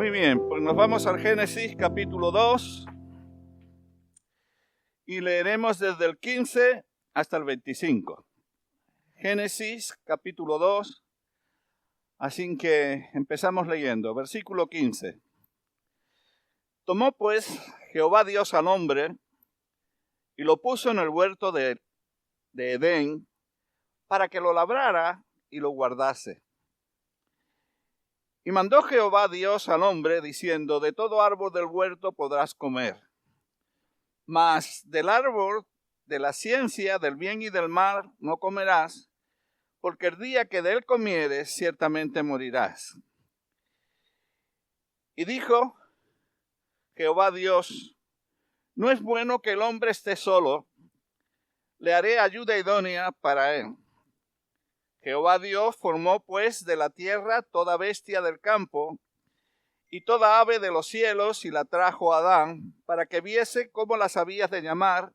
Muy bien, pues nos vamos al Génesis capítulo 2 y leeremos desde el 15 hasta el 25. Génesis capítulo 2, así que empezamos leyendo. Versículo 15. Tomó pues Jehová Dios al hombre y lo puso en el huerto de Edén para que lo labrara y lo guardase. Y mandó Jehová Dios al hombre, diciendo: de todo árbol del huerto podrás comer, mas del árbol de la ciencia del bien y del mal no comerás, porque el día que de él comieres, ciertamente morirás. Y dijo Jehová Dios: no es bueno que el hombre esté solo, le haré ayuda idónea para él. Jehová Dios formó pues de la tierra toda bestia del campo y toda ave de los cielos y la trajo a Adán para que viese cómo las había de llamar.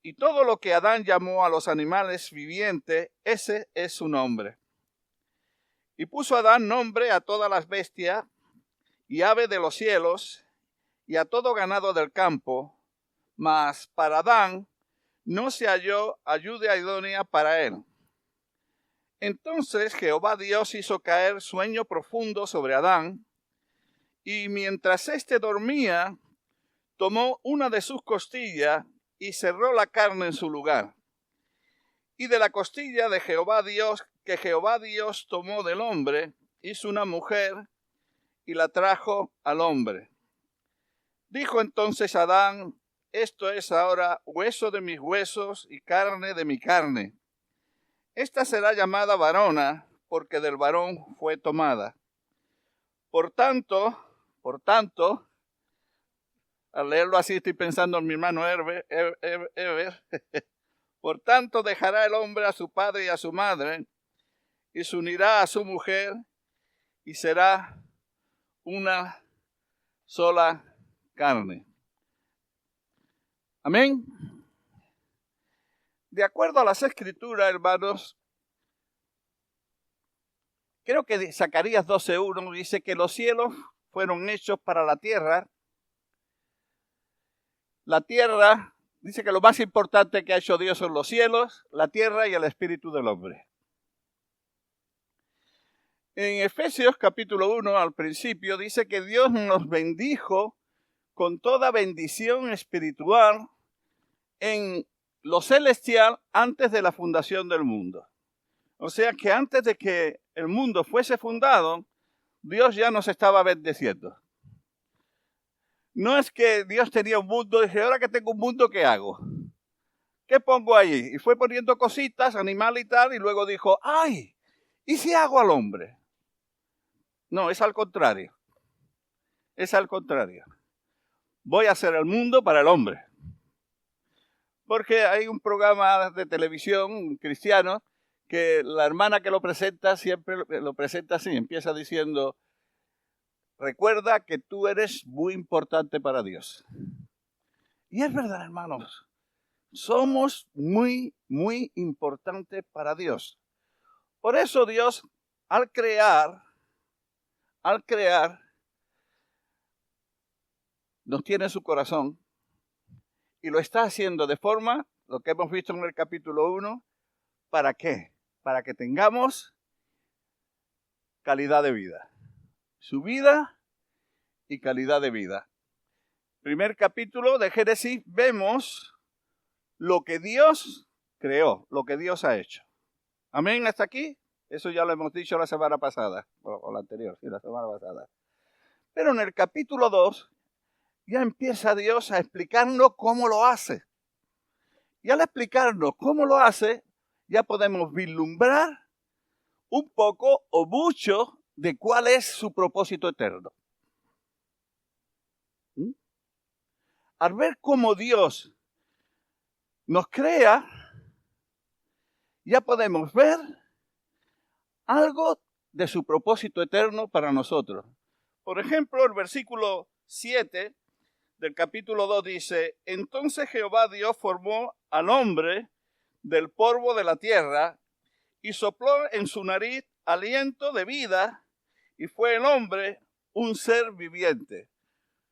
Y todo lo que Adán llamó a los animales vivientes, ese es su nombre. Y puso Adán nombre a todas las bestias y ave de los cielos y a todo ganado del campo, mas para Adán no se halló ayuda idónea para él. Entonces Jehová Dios hizo caer sueño profundo sobre Adán, y mientras éste dormía, tomó una de sus costillas y cerró la carne en su lugar. Y de la costilla de Jehová Dios, que Jehová Dios tomó del hombre, hizo una mujer y la trajo al hombre. Dijo entonces Adán: esto es ahora hueso de mis huesos y carne de mi carne. Esta será llamada varona, porque del varón fue tomada. Por tanto, al leerlo así estoy pensando en mi hermano Ever. Por tanto dejará el hombre a su padre y a su madre, y se unirá a su mujer, y será una sola carne. Amén. De acuerdo a las Escrituras, hermanos, creo que Zacarías 12:1 dice que los cielos fueron hechos para la tierra. La tierra, dice que lo más importante que ha hecho Dios son los cielos, la tierra y el espíritu del hombre. En Efesios capítulo 1, al principio, dice que Dios nos bendijo con toda bendición espiritual en lo celestial antes de la fundación del mundo. O sea que antes de que el mundo fuese fundado, Dios ya nos estaba bendeciendo. No es que Dios tenía un mundo y dice: ahora que tengo un mundo, ¿qué hago? ¿Qué pongo allí? Y fue poniendo cositas, animal y tal, y luego dijo: ¡ay! ¿Y si hago al hombre? No, es al contrario. Es al contrario. Voy a hacer el mundo para el hombre. Porque hay un programa de televisión cristiano que la hermana que lo presenta siempre lo presenta así. Empieza diciendo: recuerda que tú eres muy importante para Dios. Y es verdad, hermanos. Somos muy, muy importantes para Dios. Por eso Dios, al crear, nos tiene en su corazón. Y lo está haciendo de forma, lo que hemos visto en el capítulo 1, ¿para qué? Para que tengamos calidad de vida. Su vida y calidad de vida. Primer capítulo de Génesis, vemos lo que Dios creó, lo que Dios ha hecho. ¿Amén? ¿Hasta aquí? Eso ya lo hemos dicho la semana pasada, o la anterior, sí, la semana pasada. Pero en el capítulo 2, ya empieza Dios a explicarnos cómo lo hace. Y al explicarnos cómo lo hace, ya podemos vislumbrar un poco o mucho de cuál es su propósito eterno. Al ver cómo Dios nos crea, ya podemos ver algo de su propósito eterno para nosotros. Por ejemplo, el versículo 7 del capítulo 2 dice: entonces Jehová Dios formó al hombre del polvo de la tierra y sopló en su nariz aliento de vida, y fue el hombre un ser viviente.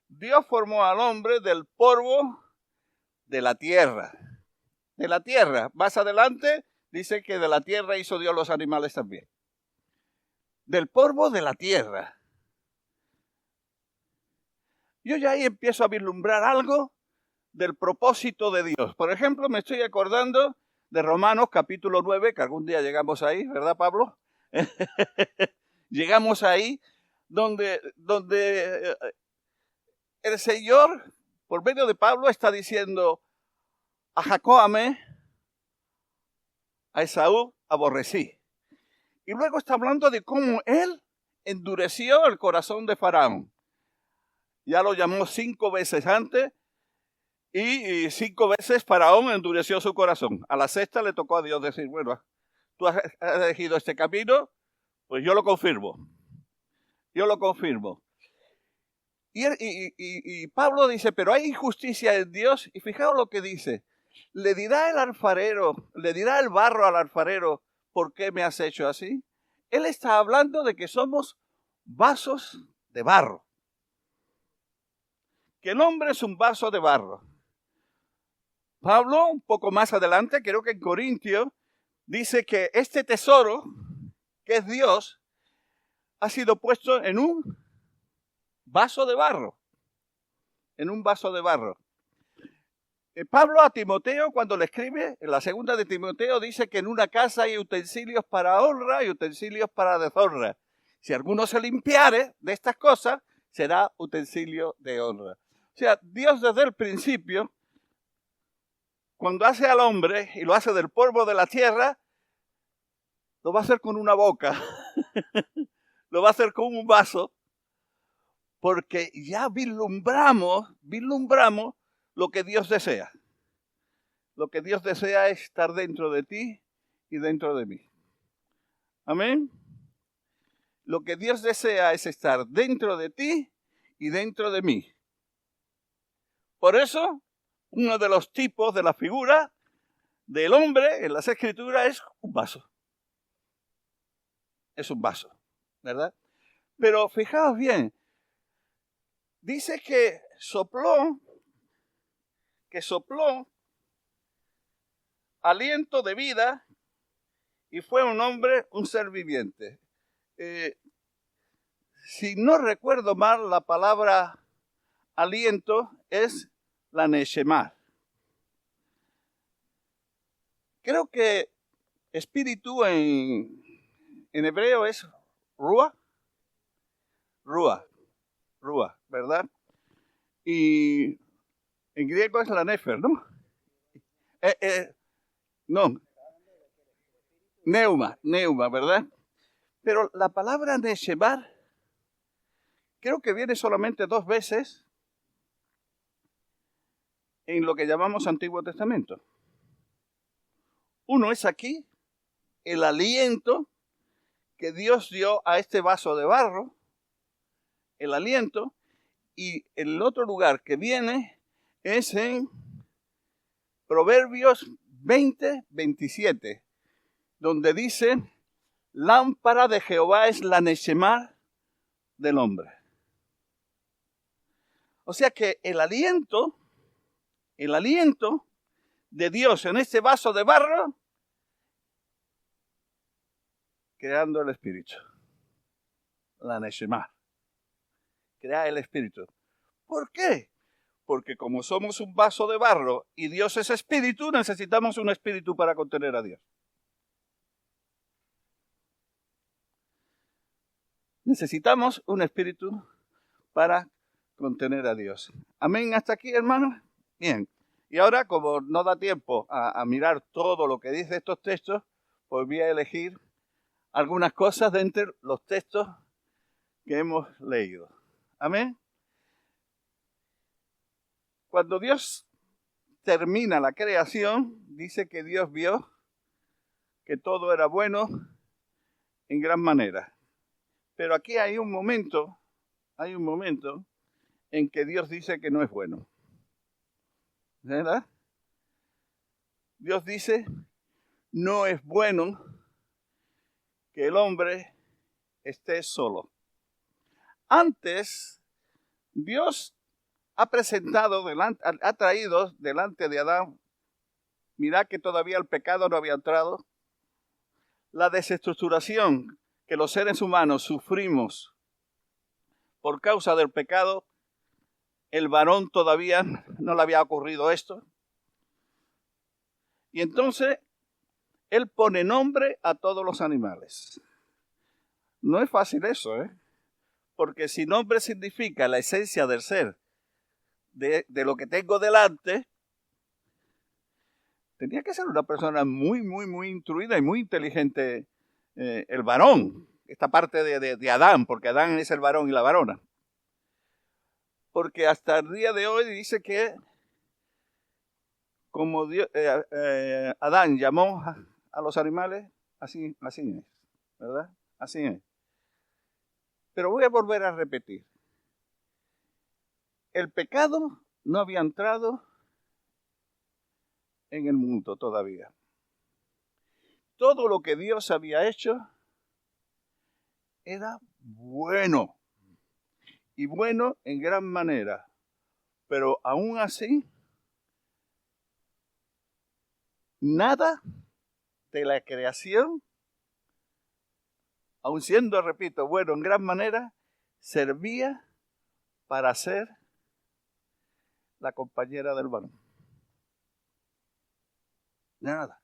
Dios formó al hombre del polvo de la tierra. De la tierra. Más adelante dice que de la tierra hizo Dios los animales también. Del polvo de la tierra. Yo ya ahí empiezo a vislumbrar algo del propósito de Dios. Por ejemplo, me estoy acordando de Romanos capítulo 9, que algún día llegamos ahí, ¿verdad, Pablo? Llegamos ahí, donde el Señor, por medio de Pablo, está diciendo: a Jacob amé, a Esaú aborrecí. Y luego está hablando de cómo él endureció el corazón de Faraón. Ya lo llamó 5 veces antes, y 5 veces Faraón endureció su corazón. A la sexta le tocó a Dios decir: bueno, tú has elegido este camino, pues yo lo confirmo. Yo lo confirmo. Y Pablo dice: pero hay injusticia en Dios. Y fijaos lo que dice: le dirá el alfarero, le dirá el barro al alfarero, ¿por qué me has hecho así? Él está hablando de que somos vasos de barro. Que el hombre es un vaso de barro. Pablo, un poco más adelante, creo que en Corintios, dice que este tesoro, que es Dios, ha sido puesto en un vaso de barro. En un vaso de barro. Pablo a Timoteo, cuando le escribe, en la segunda de Timoteo, dice que en una casa hay utensilios para honra y utensilios para deshonra. Si alguno se limpiare de estas cosas, será utensilio de honra. O sea, Dios desde el principio, cuando hace al hombre y lo hace del polvo de la tierra, lo va a hacer con una boca, lo va a hacer con un vaso, porque ya vislumbramos lo que Dios desea. Lo que Dios desea es estar dentro de ti y dentro de mí. Amén. Lo que Dios desea es estar dentro de ti y dentro de mí. Por eso, uno de los tipos de la figura del hombre en las Escrituras es un vaso. Es un vaso, ¿verdad? Pero fijaos bien, dice que sopló aliento de vida y fue un hombre, un ser viviente. Si no recuerdo mal, la palabra aliento es la neshemá. Creo que espíritu en hebreo es ruah, ¿verdad? Y en griego es la nefer, ¿no? No, neuma, ¿verdad? Pero la palabra neshemá creo que viene solamente 2 veces en lo que llamamos Antiguo Testamento. Uno es aquí, el aliento que Dios dio a este vaso de barro, el aliento, y el otro lugar que viene es en Proverbios 20:27, donde dice: lámpara de Jehová es la neshemá del hombre. O sea que el aliento de Dios en este vaso de barro, creando el espíritu. La neshemá. Crea el espíritu. ¿Por qué? Porque como somos un vaso de barro y Dios es espíritu, necesitamos un espíritu para contener a Dios. Necesitamos un espíritu para contener a Dios. Amén, hasta aquí, hermanos. Bien. Y ahora, como no da tiempo a mirar todo lo que dice estos textos, pues voy a elegir algunas cosas de entre los textos que hemos leído. Amén. Cuando Dios termina la creación, dice que Dios vio que todo era bueno en gran manera. Pero aquí hay un momento en que Dios dice que no es bueno. ¿Verdad? Dios dice: no es bueno que el hombre esté solo. Antes, Dios ha traído delante de Adán, mirad que todavía el pecado no había entrado, la desestructuración que los seres humanos sufrimos por causa del pecado. El varón todavía no le había ocurrido esto. Y entonces, él pone nombre a todos los animales. No es fácil eso, porque si nombre significa la esencia del ser, de lo que tengo delante, tenía que ser una persona muy, muy, muy instruida y muy inteligente, el varón, esta parte de Adán, porque Adán es el varón y la varona. Porque hasta el día de hoy dice que como Adán llamó a los animales, así es, ¿verdad? Así es. Pero voy a volver a repetir. El pecado no había entrado en el mundo todavía. Todo lo que Dios había hecho era bueno. Y bueno en gran manera. Pero aún así, nada de la creación, aun siendo, repito, bueno en gran manera, servía para ser la compañera del varón. Nada.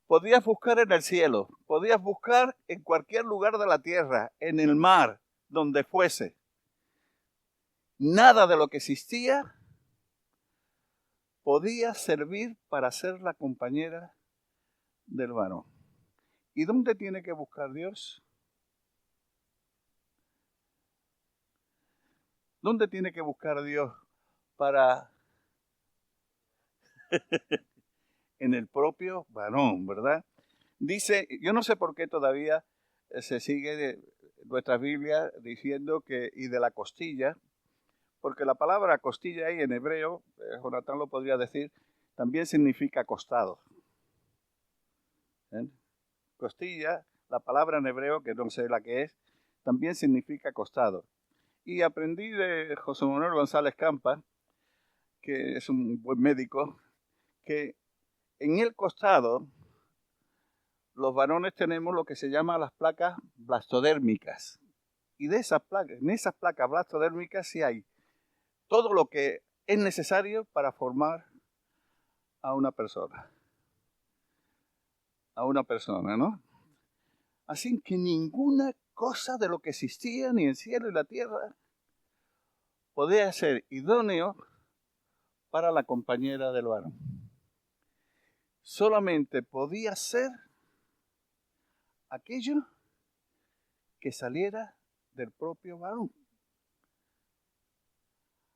Podías buscar en el cielo, podías buscar en cualquier lugar de la tierra, en el mar, donde fuese. Nada de lo que existía podía servir para ser la compañera del varón. ¿Y dónde tiene que buscar Dios? ¿Dónde tiene que buscar Dios para en el propio varón, ¿verdad? Dice, yo no sé por qué todavía se sigue nuestra Biblia diciendo que y de la costilla, porque la palabra costilla ahí en hebreo, Jonathan lo podría decir, también significa costado. Costilla, la palabra en hebreo, que no sé la que es, también significa costado. Y aprendí de José Manuel González Campa, que es un buen médico, que en el costado los varones tenemos lo que se llama las placas blastodérmicas. Y de esas placas, en esas placas blastodérmicas sí hay todo lo que es necesario para formar a una persona. A una persona, ¿no? Así que ninguna cosa de lo que existía, ni el cielo y la tierra, podía ser idóneo para la compañera del varón. Solamente podía ser aquello que saliera del propio varón.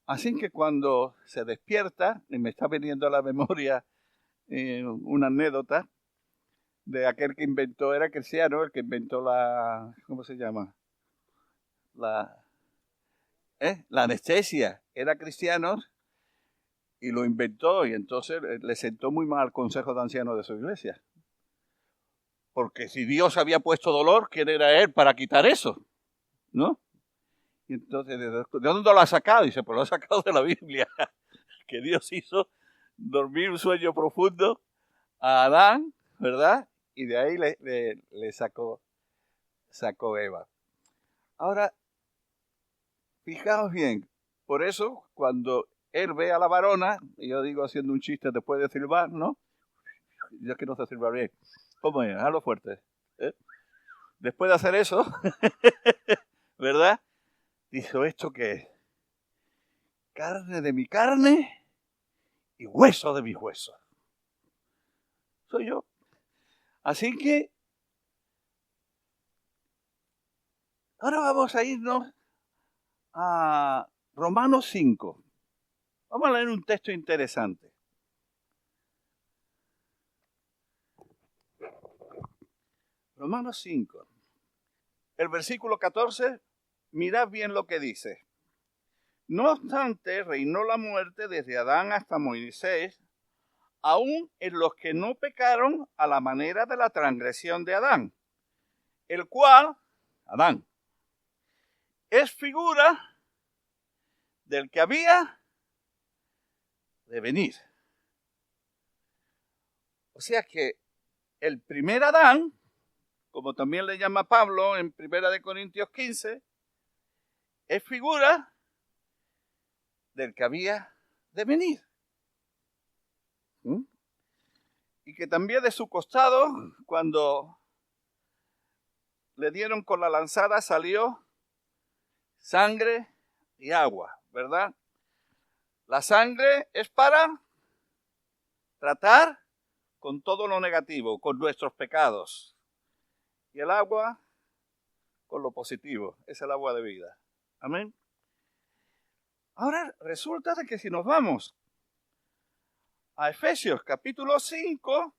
Así que cuando se despierta, y me está viniendo a la memoria una anécdota de aquel que era cristiano, el que inventó ¿cómo se llama? La anestesia. Era cristiano y lo inventó, y entonces le sentó muy mal al consejo de ancianos de su iglesia. Porque si Dios había puesto dolor, ¿quién era él para quitar eso? ¿No? Y entonces, ¿de dónde lo ha sacado? Dice, pues lo ha sacado de la Biblia, que Dios hizo dormir un sueño profundo a Adán, ¿verdad? Y de ahí le sacó Eva. Ahora, fijaos bien, por eso cuando él ve a la varona, y yo digo haciendo un chiste después de silbar, ¿no? Yo es que no sé silbar bien. ¿Cómo es? Hazlo fuerte. Después de hacer eso, ¿verdad? Dijo, ¿esto qué es? Carne de mi carne y hueso de mis huesos. Soy yo. Así que ahora vamos a irnos a Romanos 5. Vamos a leer un texto interesante. Romanos 5. El versículo 14, mirad bien lo que dice. No obstante, reinó la muerte desde Adán hasta Moisés, aún en los que no pecaron a la manera de la transgresión de Adán, el cual, Adán, es figura del que había de venir. O sea que el primer Adán, como también le llama Pablo en 1 Corintios 15, es figura del que había de venir. Y que también de su costado, cuando le dieron con la lanzada, salió sangre y agua, ¿verdad? La sangre es para tratar con todo lo negativo, con nuestros pecados. Y el agua con lo positivo, es el agua de vida. Amén. Ahora resulta de que si nos vamos a Efesios capítulo 5,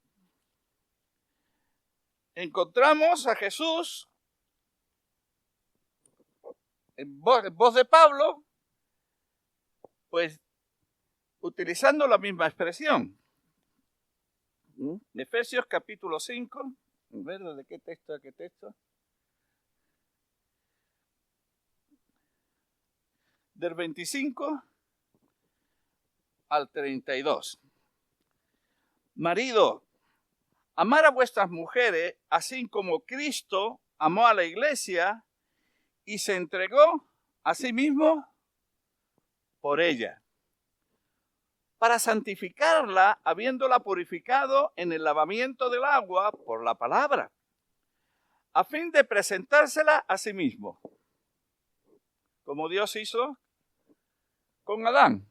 encontramos a Jesús en voz de Pablo, pues utilizando la misma expresión. Efesios capítulo 5, a ver de qué texto a qué texto. Del 25 al 32. Marido, amar a vuestras mujeres, así como Cristo amó a la iglesia y se entregó a sí mismo por ella, para santificarla, habiéndola purificado en el lavamiento del agua por la palabra, a fin de presentársela a sí mismo, como Dios hizo con Adán.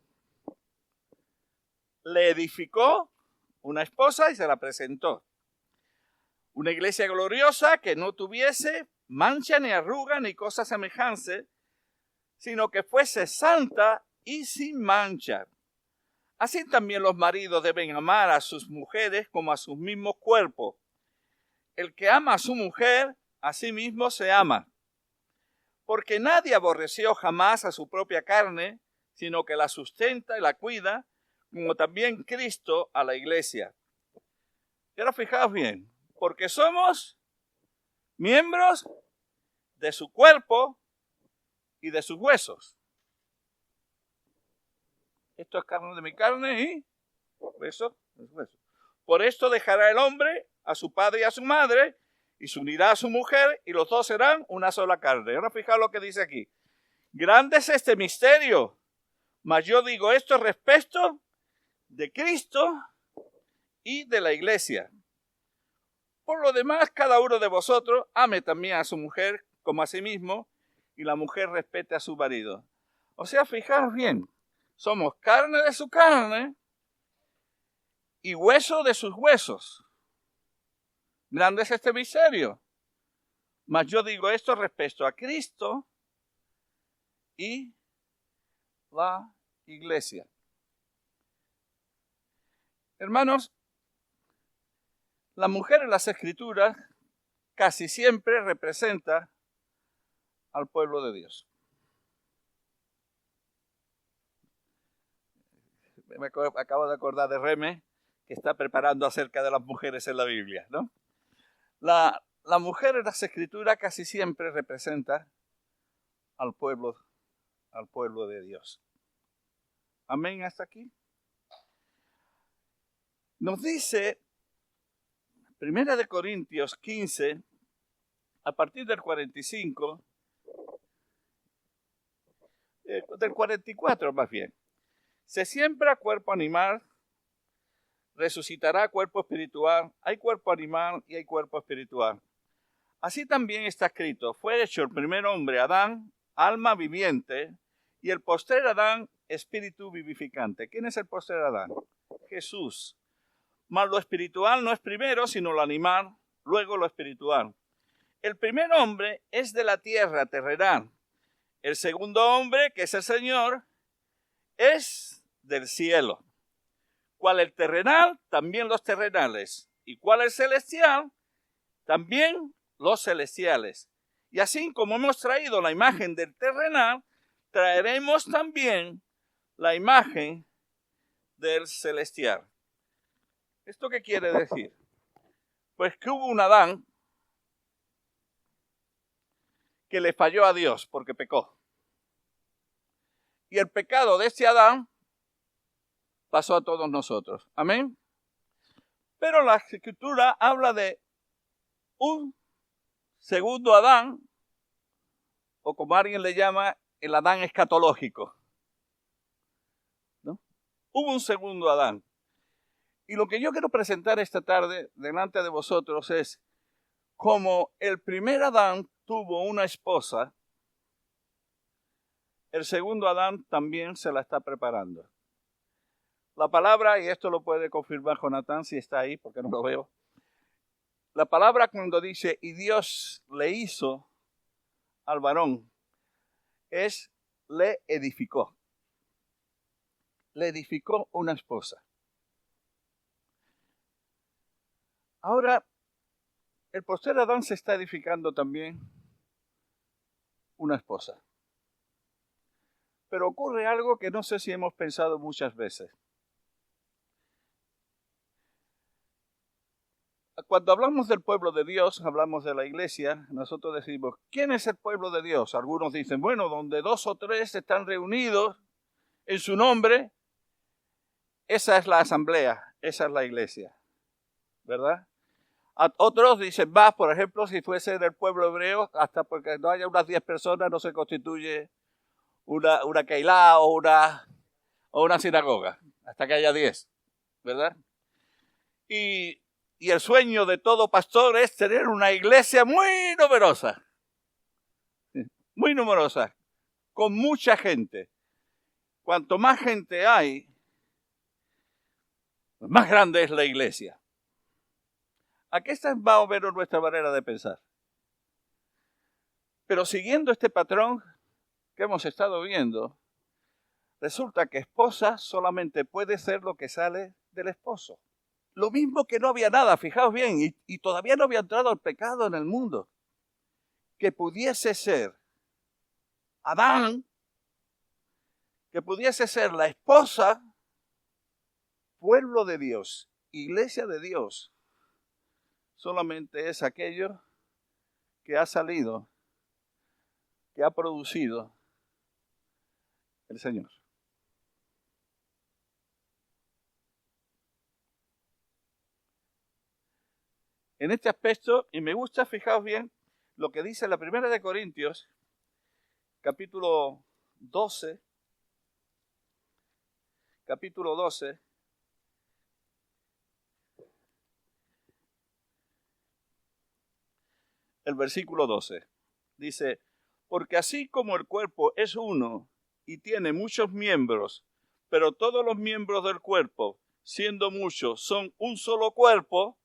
Le edificó una esposa y se la presentó. Una iglesia gloriosa que no tuviese mancha ni arruga ni cosa semejante, sino que fuese santa y sin mancha. Así también los maridos deben amar a sus mujeres como a sus mismos cuerpos. El que ama a su mujer, a sí mismo se ama. Porque nadie aborreció jamás a su propia carne, sino que la sustenta y la cuida, como también Cristo a la iglesia. Y ahora fijaos bien, porque somos miembros de su cuerpo y de sus huesos. Esto es carne de mi carne y hueso de su hueso. Por esto dejará el hombre a su padre y a su madre, y se unirá a su mujer, y los dos serán una sola carne. Ahora fijaos lo que dice aquí. Grande es este misterio, mas yo digo esto respecto de Cristo y de la iglesia. Por lo demás, cada uno de vosotros ame también a su mujer como a sí mismo, y la mujer respete a su marido. O sea, fijaos bien, somos carne de su carne y hueso de sus huesos. Grande es este misterio. Mas yo digo esto respecto a Cristo y la iglesia. Hermanos, la mujer en las Escrituras casi siempre representa al pueblo de Dios. Me acabo de acordar de Reme, que está preparando acerca de las mujeres en la Biblia, ¿no? La mujer en las Escrituras casi siempre representa al pueblo de Dios. Amén, hasta aquí. Nos dice 1 Corintios 15, a partir del 45, del 44 más bien. Se siembra cuerpo animal, resucitará cuerpo espiritual. Hay cuerpo animal y hay cuerpo espiritual. Así también está escrito, fue hecho el primer hombre, Adán, alma viviente, y el postrer Adán, espíritu vivificante. ¿Quién es el postrer Adán? Jesús. Mas lo espiritual no es primero, sino lo animal, luego lo espiritual. El primer hombre es de la tierra terrenal. El segundo hombre, que es el Señor, es del cielo. Cual el terrenal, también los terrenales. Y cual el celestial, también los celestiales. Y así como hemos traído la imagen del terrenal, traeremos también la imagen del celestial. ¿Esto qué quiere decir? Pues que hubo un Adán que le falló a Dios porque pecó. Y el pecado de ese Adán pasó a todos nosotros. Amén. Pero la Escritura habla de un segundo Adán, o como alguien le llama, el Adán escatológico, ¿no? Hubo un segundo Adán. Y lo que yo quiero presentar esta tarde delante de vosotros es como el primer Adán tuvo una esposa, el segundo Adán también se la está preparando. La palabra, y esto lo puede confirmar Jonatán si está ahí, porque no lo veo. La palabra cuando dice, y Dios le hizo al varón, es le edificó. Le edificó una esposa. Ahora, el postrer Adán se está edificando también una esposa. Pero ocurre algo que no sé si hemos pensado muchas veces. Cuando hablamos del pueblo de Dios, hablamos de la iglesia, nosotros decimos, ¿quién es el pueblo de Dios? Algunos dicen, bueno, donde 2 o 3 están reunidos en su nombre, esa es la asamblea, esa es la iglesia, ¿verdad? Otros dicen más, por ejemplo, si fuese del pueblo hebreo, hasta porque no haya unas 10 personas no se constituye una keilá o una sinagoga, hasta que haya 10, ¿verdad? Y el sueño de todo pastor es tener una iglesia muy numerosa, con mucha gente. Cuanto más gente hay, más grande es la iglesia. Aquí está más o menos nuestra manera de pensar. Pero siguiendo este patrón que hemos estado viendo, resulta que esposa solamente puede ser lo que sale del esposo. Lo mismo que no había nada, fijaos bien, y todavía no había entrado el pecado en el mundo, que pudiese ser Adán, que pudiese ser la esposa, pueblo de Dios, iglesia de Dios, solamente es aquello que ha salido, que ha producido el Señor. En este aspecto, y me gusta, fijaos bien, lo que dice la primera de Corintios, capítulo 12, el versículo 12, dice, porque así como el cuerpo es uno y tiene muchos miembros, pero todos los miembros del cuerpo, siendo muchos, son un solo cuerpo,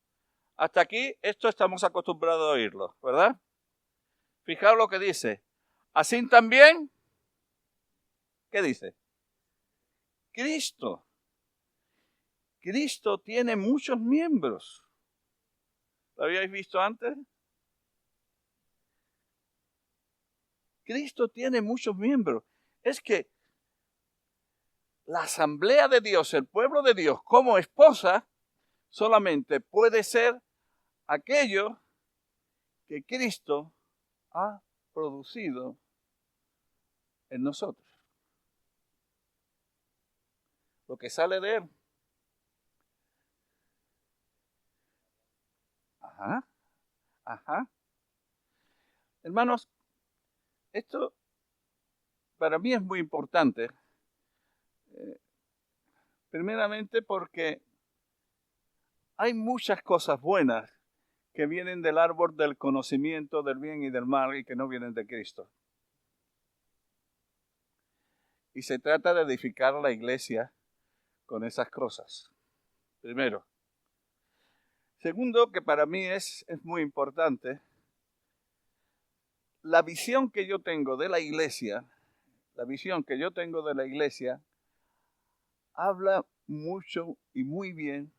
hasta aquí esto estamos acostumbrados a oírlo, ¿verdad? Fijaos lo que dice, así también, ¿qué dice? Cristo tiene muchos miembros. ¿Lo habíais visto antes? Cristo tiene muchos miembros. Es que la asamblea de Dios, el pueblo de Dios como esposa, solamente puede ser aquello que Cristo ha producido en nosotros. Lo que sale de Él. Ajá. Hermanos, esto para mí es muy importante. Primeramente porque hay muchas cosas buenas que vienen del árbol del conocimiento del bien y del mal y que no vienen de Cristo. Y se trata de edificar la iglesia con esas cosas. Primero. Segundo, que para mí es muy importante, la visión que yo tengo de la iglesia, habla mucho y muy bien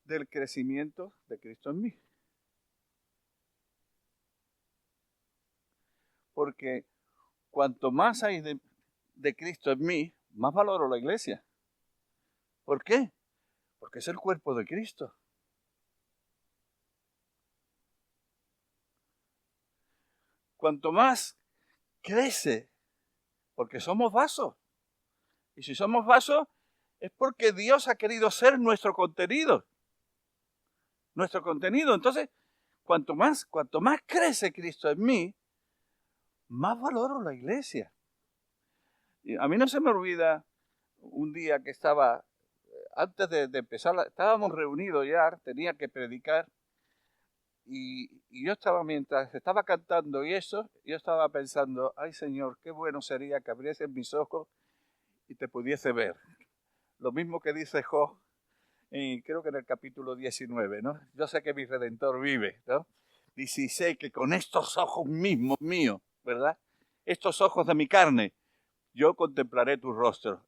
del crecimiento de Cristo en mí. Porque cuanto más hay de Cristo en mí, más valoro la iglesia. ¿Por qué? Porque es el cuerpo de Cristo. cuanto más crece, porque somos vasos. Y si somos vasos, es porque Dios ha querido ser nuestro contenido. Nuestro contenido. Entonces, cuanto más crece Cristo en mí, más valoro la iglesia. Y a mí no se me olvida un día que estaba, antes de empezar, estábamos reunidos ya, tenía que predicar, y yo estaba, mientras estaba cantando y eso, yo estaba pensando, ay Señor, qué bueno sería que abriesen mis ojos y te pudiese ver. Lo mismo que dice Job, creo que en el capítulo 19, ¿no? Yo sé que mi Redentor vive, ¿no? Dice, y sé que con estos ojos mismos míos, ¿verdad? Estos ojos de mi carne, yo contemplaré tu rostro.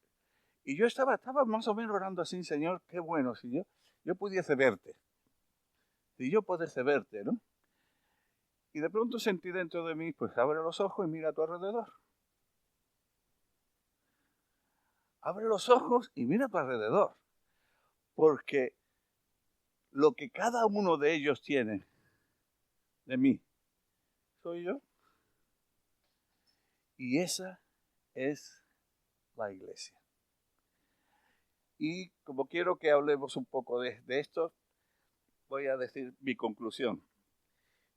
Y yo estaba más o menos orando así, Señor, qué bueno, si yo pudiese verte. Si yo pudiese verte, ¿no? Y de pronto sentí dentro de mí, pues abre los ojos y mira a tu alrededor. Abre los ojos y mira a tu alrededor. Porque lo que cada uno de ellos tiene de mí, soy yo. Y esa es la iglesia. Y como quiero que hablemos un poco de esto, voy a decir mi conclusión.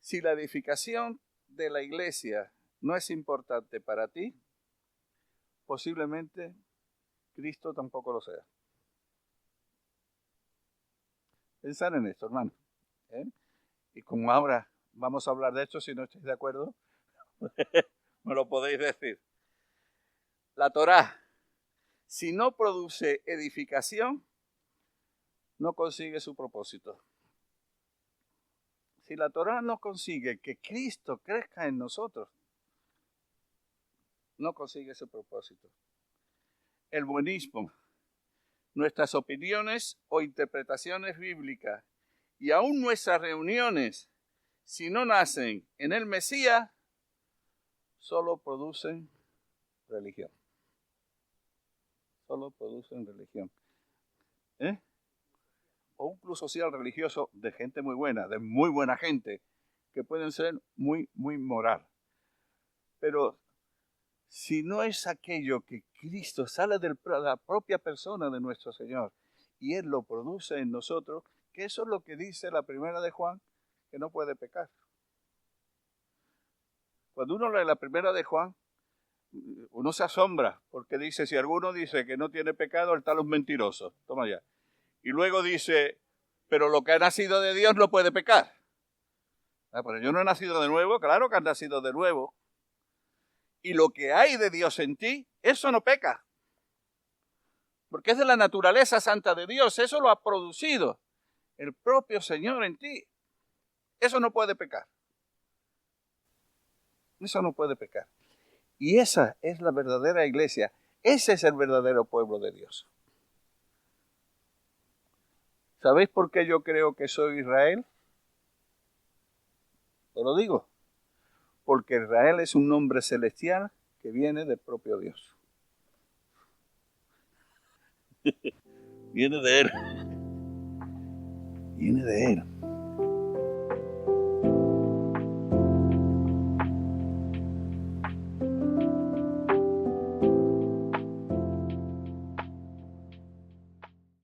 Si la edificación de la iglesia no es importante para ti, posiblemente Cristo tampoco lo sea. Pensar en esto, hermano. Y como ahora vamos a hablar de esto, si no estáis de acuerdo, me lo podéis decir. La Torá, si no produce edificación, no consigue su propósito. Si la Torá no consigue que Cristo crezca en nosotros, no consigue su propósito. El buenismo, nuestras opiniones o interpretaciones bíblicas y aún nuestras reuniones, si no nacen en el Mesías, solo producen religión. Solo producen religión. O un club social religioso de gente muy buena, de muy buena gente, que pueden ser muy, muy moral. Pero si no es aquello que Cristo sale de la propia persona de nuestro Señor y Él lo produce en nosotros, que eso es lo que dice la primera de Juan, que no puede pecar. Cuando uno lee la primera de Juan, uno se asombra, porque dice, si alguno dice que no tiene pecado, el tal es mentiroso. Toma ya. Y luego dice, pero lo que ha nacido de Dios no puede pecar. Pero yo no he nacido de nuevo, claro que has nacido de nuevo. Y lo que hay de Dios en ti, eso no peca. Porque es de la naturaleza santa de Dios, eso lo ha producido el propio Señor en ti. Eso no puede pecar. Eso no puede pecar. Y esa es la verdadera iglesia. Ese es el verdadero pueblo de Dios. ¿Sabéis por qué yo creo que soy Israel? Te lo digo. Porque Israel es un nombre celestial que viene del propio Dios. Viene de Él. Viene de Él.